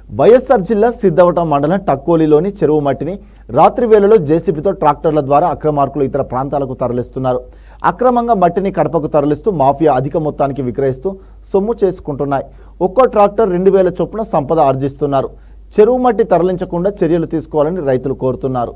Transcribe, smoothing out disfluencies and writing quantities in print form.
వైఎస్ఆర్ జిల్లా సిద్ధవటం మండలం టక్కోలిలోని చెరువు మట్టిని రాత్రి వేళలో జేసీబీతో ట్రాక్టర్ల ద్వారా అక్రమార్కులు ఇతర ప్రాంతాలకు తరలిస్తున్నారు. అక్రమంగా మట్టిని కడపకు తరలిస్తూ మాఫియా అధిక మొత్తానికి విక్రయిస్తూ సొమ్ము చేసుకుంటున్నాయి. ఒక్కో ట్రాక్టర్ 2000 చొప్పున సంపద ఆర్జిస్తున్నారు. చెరువు మట్టి తరలించకుండా చర్యలు తీసుకోవాలని రైతులు కోరుతున్నారు.